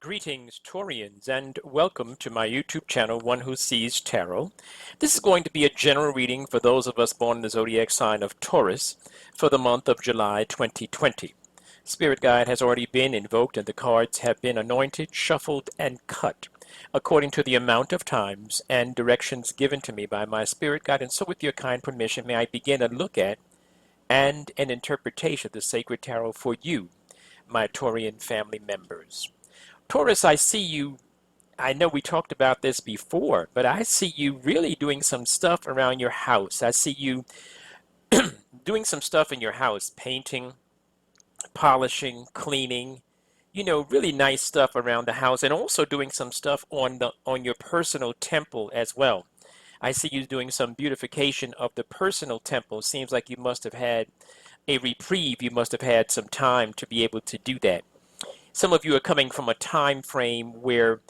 Greetings, Taurians, and welcome to my YouTube channel, One Who Sees Tarot. This is going to be a general reading for those of us born in the zodiac sign of Taurus for the month of July 2020. Spirit Guide has already been invoked and the cards have been anointed, shuffled, and cut according to the amount of times and directions given to me by my Spirit Guide. And so with your kind permission, may I begin a look at and an interpretation of the Sacred Tarot for you, my Taurian family members. Taurus, I see you. I know we talked about this before, but I see you really doing some stuff around your house. I see you doing some stuff in your house, painting, polishing, cleaning, really nice stuff around the house, and also doing some stuff on your personal temple as well. I see you doing some beautification of the personal temple. Seems like you must have had a reprieve. You must have had some time to be able to do that. Some of you are coming from a time frame where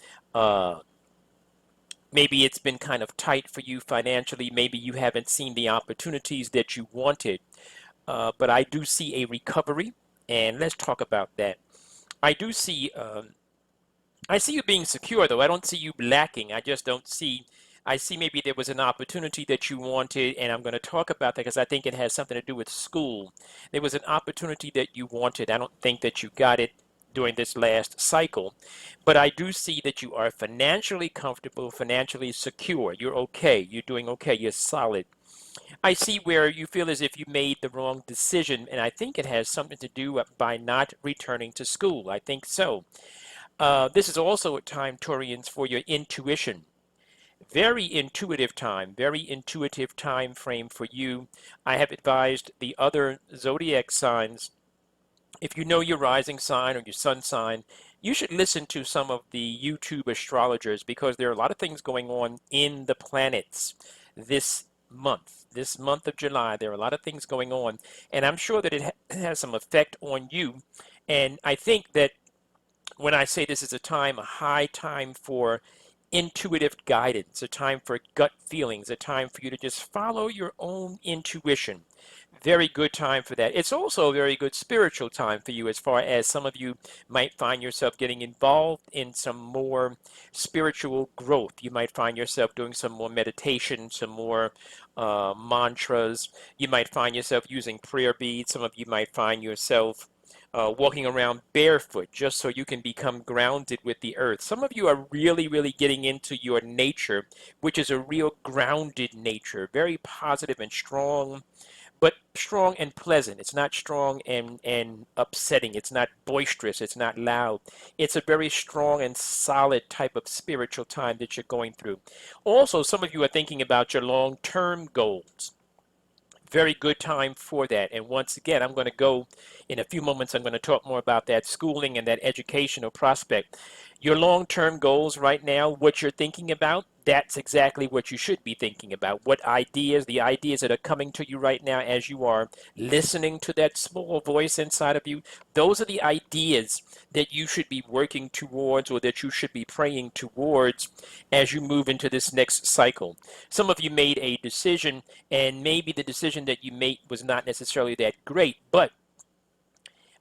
maybe it's been kind of tight for you financially. Maybe you haven't seen the opportunities that you wanted. But I do see a recovery, and let's talk about that. I do see, I see you being secure, though. I don't see you lacking. I just don't see. I see maybe there was an opportunity that you wanted, and I'm going to talk about that because I think it has something to do with school. There was an opportunity that you wanted. I don't think that you got it during this last cycle, but I do see that you are financially comfortable, financially secure. You're okay. You're doing okay. You're solid. I see where you feel as if you made the wrong decision, and I think it has something to do by not returning to school. I think so. This is also a time, Taurians, for your intuition. Very intuitive time frame for you. I have advised the other zodiac signs, if you know your rising sign or your sun sign, you should listen to some of the YouTube astrologers because there are a lot of things going on in the planets this month of July. There are a lot of things going on, and I'm sure that it has some effect on you. And I think that when I say this is a high time for intuitive guidance, a time for gut feelings, a time for you to just follow your own intuition. Very good time for that. It's also a very good spiritual time for you, as far as some of you might find yourself getting involved in some more spiritual growth. You might find yourself doing some more meditation, some more mantras. You might find yourself using prayer beads. Some of you might find yourself walking around barefoot just so you can become grounded with the earth. Some of you are really, really getting into your nature, which is a real grounded nature, very positive and strong, but strong and pleasant. It's not strong and upsetting. It's not boisterous. It's not loud. It's a very strong and solid type of spiritual time that you're going through. Also, some of you are thinking about your long-term goals. Very good time for that. And once again, I'm going to go in a few moments. I'm going to talk more about that schooling and that educational prospect. Your long-term goals right now, what you're thinking about, that's exactly what you should be thinking about. What ideas, the ideas that are coming to you right now as you are listening to that small voice inside of you, those are the ideas that you should be working towards, or that you should be praying towards as you move into this next cycle. Some of you made a decision, and maybe the decision that you made was not necessarily that great, but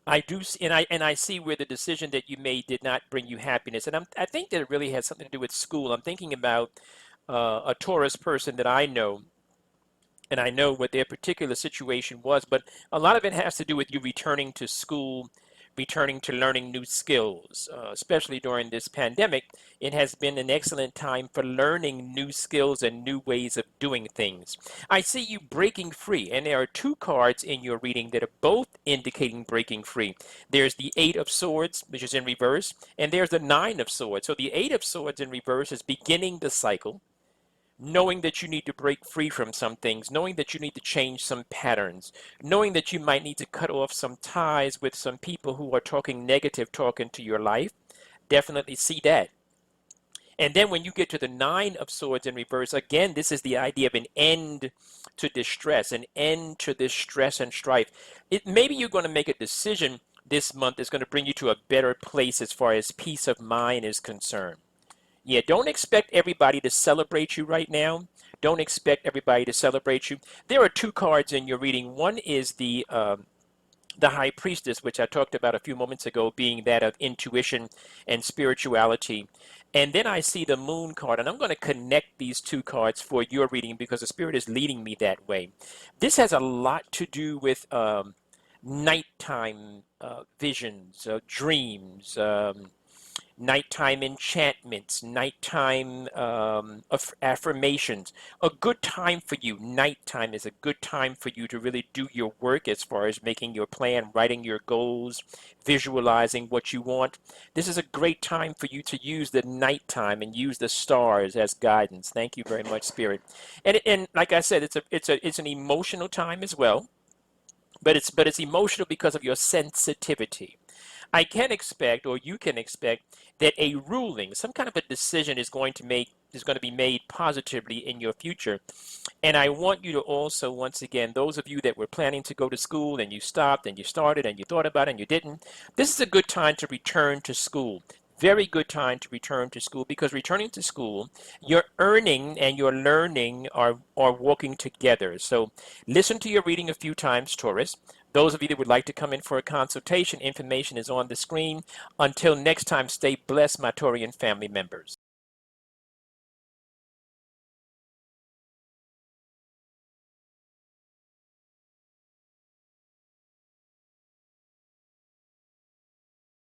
I do, and I see where the decision that you made did not bring you happiness, and I think that it really has something to do with school. I'm thinking about a Taurus person that I know, and I know what their particular situation was, but a lot of it has to do with you returning to school, returning to learning new skills, especially during this pandemic. It has been an excellent time for learning new skills and new ways of doing things. I see you breaking free, and there are two cards in your reading that are both indicating breaking free. There's the Eight of Swords, which is in reverse, and there's the Nine of Swords. So the Eight of Swords in reverse is beginning the cycle, knowing that you need to break free from some things, knowing that you need to change some patterns, knowing that you might need to cut off some ties with some people who are talking negative talk into your life. Definitely see that. And then when you get to the Nine of Swords in reverse, again, this is the idea of an end to distress, an end to this stress and strife. Maybe you're going to make a decision this month that's going to bring you to a better place as far as peace of mind is concerned. Yeah, don't expect everybody to celebrate you right now. Don't expect everybody to celebrate you. There are two cards in your reading. One is the the high priestess, which I talked about a few moments ago, being that of intuition and spirituality. And then I see the moon card, and I'm going to connect these two cards for your reading because the spirit is leading me that way. This has a lot to do with nighttime visions, dreams, nighttime enchantments, nighttime affirmations. A good time for you, nighttime is a good time for you to really do your work as far as making your plan, writing your goals, visualizing what you want. This is a great time for you to use the nighttime and use the stars as guidance. Thank you very much, Spirit. And like I said, it's an emotional time as well, but it's emotional because of your sensitivity. I can expect, or you can expect, that a ruling, some kind of a decision is going to be made positively in your future. And I want you to also, once again, those of you that were planning to go to school and you stopped and you started and you thought about it and you didn't, this is a good time to return to school. Very good time to return to school because returning to school, your earning and your learning are working together. So listen to your reading a few times, Taurus. Those of you that would like to come in for a consultation, information is on the screen. Until next time, stay blessed, my Taurian family members.